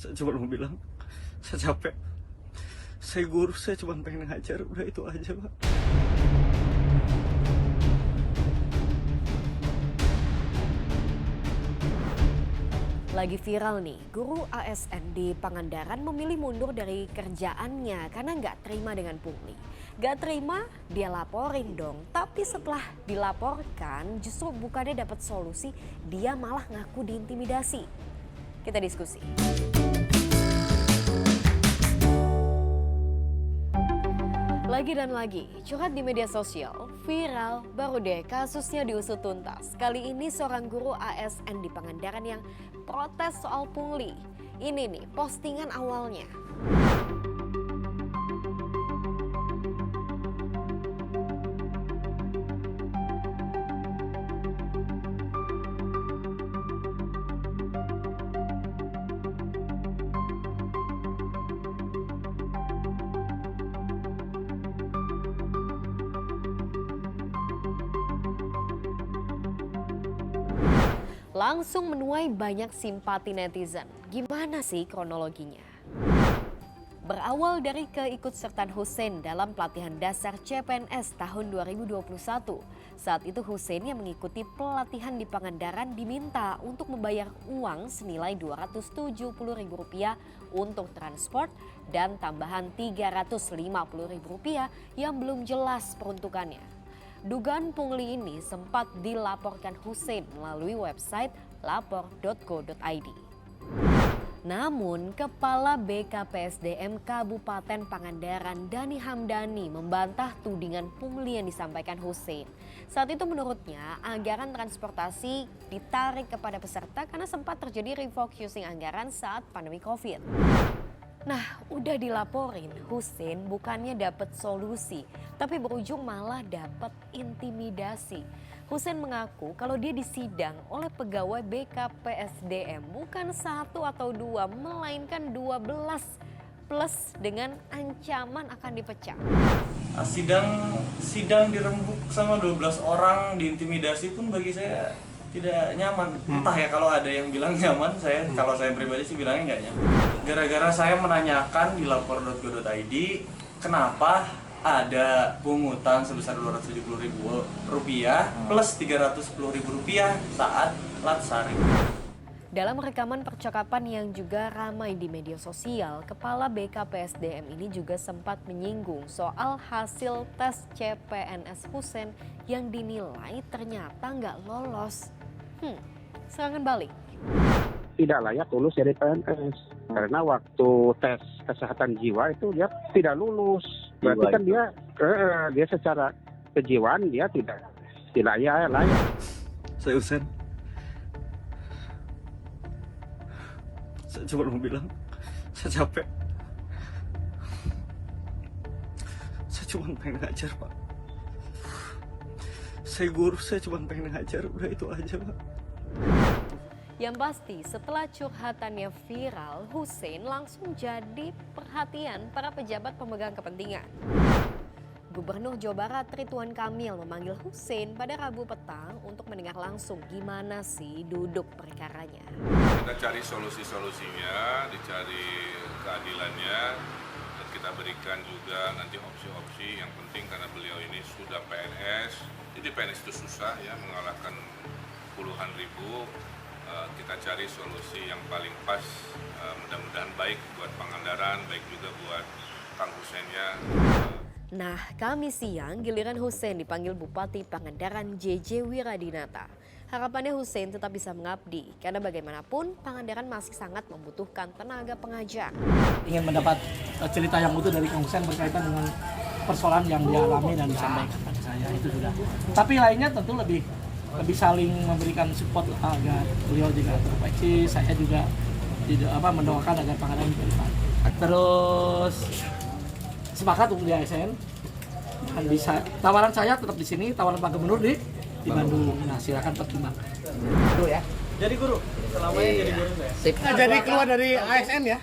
Saya cuma mau bilang, saya capek. Saya guru, saya cuma pengen ngajar, udah itu aja, Pak. Lagi viral nih, guru ASN di Pangandaran memilih mundur dari kerjaannya karena nggak terima dengan pungli. Nggak terima, dia laporin dong. Tapi setelah dilaporkan, justru bukannya dapat solusi, dia malah ngaku diintimidasi. Kita diskusi. Lagi dan lagi, curhat di media sosial, viral, baru deh kasusnya diusut tuntas. Kali ini seorang guru ASN di Pangandaran yang protes soal pungli. Ini nih postingan awalnya. Langsung menuai banyak simpati netizen. Gimana sih kronologinya? Berawal dari keikutsertaan Hussein dalam pelatihan dasar CPNS tahun 2021. Saat itu Hussein yang mengikuti pelatihan di Pangandaran diminta untuk membayar uang senilai Rp270.000 untuk transport dan tambahan Rp350.000 yang belum jelas peruntukannya. Dugaan pungli ini sempat dilaporkan Hussein melalui website lapor.go.id. Namun, Kepala BKPSDM Kabupaten Pangandaran Dani Hamdani membantah tudingan pungli yang disampaikan Hussein. Saat itu menurutnya anggaran transportasi ditarik kepada peserta karena sempat terjadi refocusing anggaran saat pandemi Covid. Nah, udah dilaporin, Hussein bukannya dapat solusi, tapi berujung malah dapat intimidasi. Hussein mengaku kalau dia disidang oleh pegawai BKPSDM bukan 1 atau 2, melainkan 12 plus dengan ancaman akan dipecat. Sidang dirembuk sama 12 orang, diintimidasi pun bagi saya tidak nyaman. Entah ya, kalau ada yang bilang nyaman, kalau saya pribadi sih bilangnya nggak nyaman. Gara-gara saya menanyakan di lapor.go.id kenapa ada pungutan sebesar Rp270.000 plus Rp310.000 saat latsari. Dalam rekaman percakapan yang juga ramai di media sosial, Kepala BKPSDM ini juga sempat menyinggung soal hasil tes CPNS Hussein yang dinilai ternyata nggak lolos. Serangan balik. Tidak layak lulus dari PNS karena waktu tes kesehatan jiwa itu dia tidak lulus. Berarti kan dia secara kejiwaan dia tidak layak. Saya Hussein. Saya cuma mau bilang, saya capek. Saya cuma pengen ngajar, Pak. Saya guru, saya cuma pengen ngajar, udah itu aja, Pak. Yang pasti setelah curhatannya viral, Hussein langsung jadi perhatian para pejabat pemegang kepentingan. Gubernur Jawa Barat Ridwan Kamil memanggil Hussein pada Rabu petang untuk mendengar langsung gimana sih duduk perkaranya. Kita cari solusi-solusinya, dicari keadilannya, dan kita berikan juga nanti opsi-opsi yang penting karena beliau ini sudah PNS. Jadi PNS itu susah ya, mengalahkan puluhan ribu. Kita cari solusi yang paling pas, mudah-mudahan baik buat Pangandaran, baik juga buat Kang Hussein-nya. Nah, Kamis siang giliran Hussein dipanggil Bupati Pangandaran JJ Wiradinata. Harapannya Hussein tetap bisa mengabdi, karena bagaimanapun Pangandaran masih sangat membutuhkan tenaga pengajar. Ingin mendapat cerita yang utuh dari Kang Hussein berkaitan dengan persoalan yang dia alami dan disampaikan pada saya, itu sudah. Tapi lainnya tentu lebih saling memberikan support agar beliau juga terpercaya, saya juga mendoakan agar Pangandaran ke depan. Terus sepakat untuk di ASN dan bisa tawaran saya tetap di sini, tawaran Pak Gubernur di Bandung. Nah, silakan pertimbangkan. Itu ya. Jadi guru, selamanya jadi guru saya. Sip. Nah, jadi keluar dari ASN ya?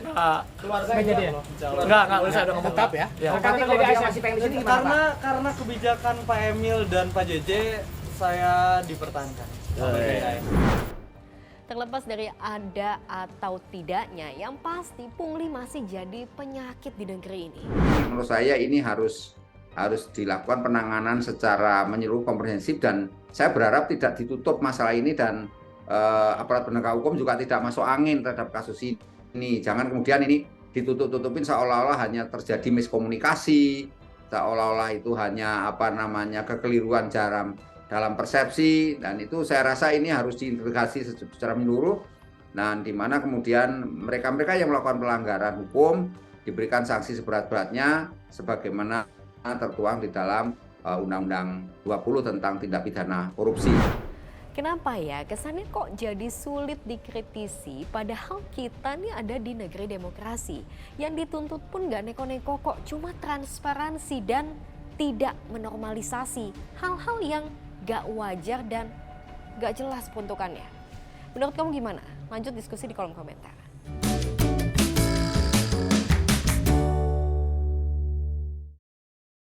Keluar saya jadi ya? Enggak, saya udah ngomong tetap ya. Nanti kalau dia masih pengen di sini gimana, Pak? Karena kebijakan Pak Emil dan Pak JJ saya dipertahankan. Terlepas dari ada atau tidaknya, yang pasti pungli masih jadi penyakit di negeri ini. Menurut saya ini harus dilakukan penanganan secara menyeluruh komprehensif, dan saya berharap tidak ditutup masalah ini, dan aparat penegak hukum juga tidak masuk angin terhadap kasus ini. Jangan kemudian ini ditutup-tutupin seolah-olah hanya terjadi miskomunikasi, seolah-olah itu hanya kekeliruan dalam persepsi, dan itu saya rasa ini harus diintegrasi secara menyeluruh, dan di mana kemudian mereka-mereka yang melakukan pelanggaran hukum diberikan sanksi seberat-beratnya sebagaimana tertuang di dalam Undang-Undang 20 tentang tindak pidana korupsi. Kenapa ya kesannya kok jadi sulit dikritisi, padahal kita nih ada di negeri demokrasi. Yang dituntut pun gak neko-neko kok, cuma transparansi dan tidak menormalisasi hal-hal yang gak wajar dan gak jelas peruntukannya. Menurut kamu gimana? Lanjut diskusi di kolom komentar.